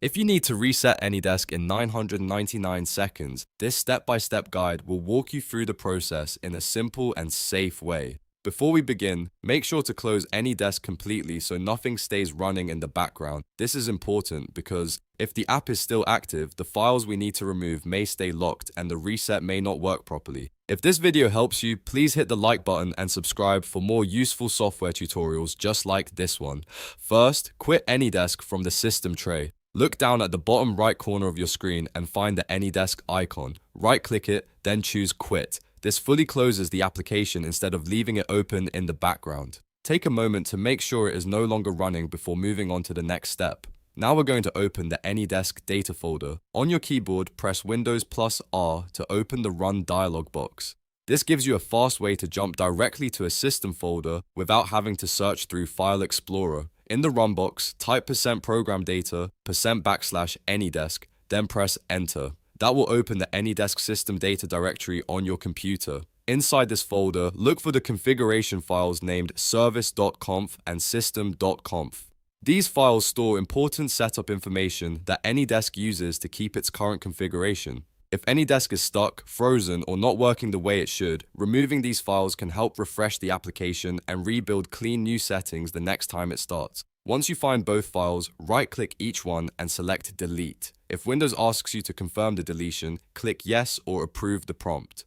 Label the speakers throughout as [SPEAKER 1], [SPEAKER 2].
[SPEAKER 1] If you need to reset AnyDesk in 999 seconds, this step-by-step guide will walk you through the process in a simple and safe way. Before we begin, make sure to close AnyDesk completely so nothing stays running in the background. This is important because if the app is still active, the files we need to remove may stay locked and the reset may not work properly. If this video helps you, please hit the like button and subscribe for more useful software tutorials just like this one. First, quit AnyDesk from the system tray. Look down at the bottom right corner of your screen and find the AnyDesk icon. Right-click it, then choose Quit. This fully closes the application instead of leaving it open in the background. Take a moment to make sure it is no longer running before moving on to the next step. Now we're going to open the AnyDesk data folder. On your keyboard, press Windows plus R to open the Run dialog box. This gives you a fast way to jump directly to a system folder without having to search through File Explorer. In the Run box, type %program data, %\anydesk, then press Enter. That will open the AnyDesk system data directory on your computer. Inside this folder, look for the configuration files named service.conf and system.conf. These files store important setup information that AnyDesk uses to keep its current configuration. If AnyDesk is stuck, frozen, or not working the way it should, removing these files can help refresh the application and rebuild clean new settings the next time it starts. Once you find both files, right-click each one and select Delete. If Windows asks you to confirm the deletion, click Yes or approve the prompt.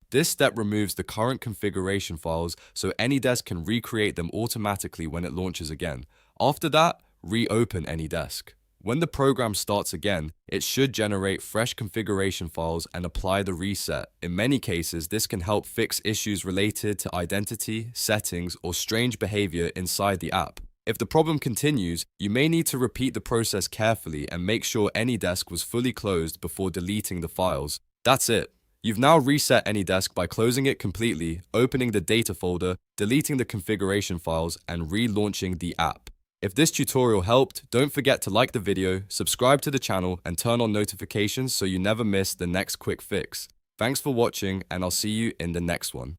[SPEAKER 1] This step removes the current configuration files so AnyDesk can recreate them automatically when it launches again. After that, reopen AnyDesk. When the program starts again, it should generate fresh configuration files and apply the reset. In many cases, this can help fix issues related to identity, settings, or strange behavior inside the app. If the problem continues, you may need to repeat the process carefully and make sure AnyDesk was fully closed before deleting the files. That's it. You've now reset AnyDesk by closing it completely, opening the data folder, deleting the configuration files, and relaunching the app. If this tutorial helped, don't forget to like the video, subscribe to the channel, and turn on notifications so you never miss the next quick fix. Thanks for watching, and I'll see you in the next one.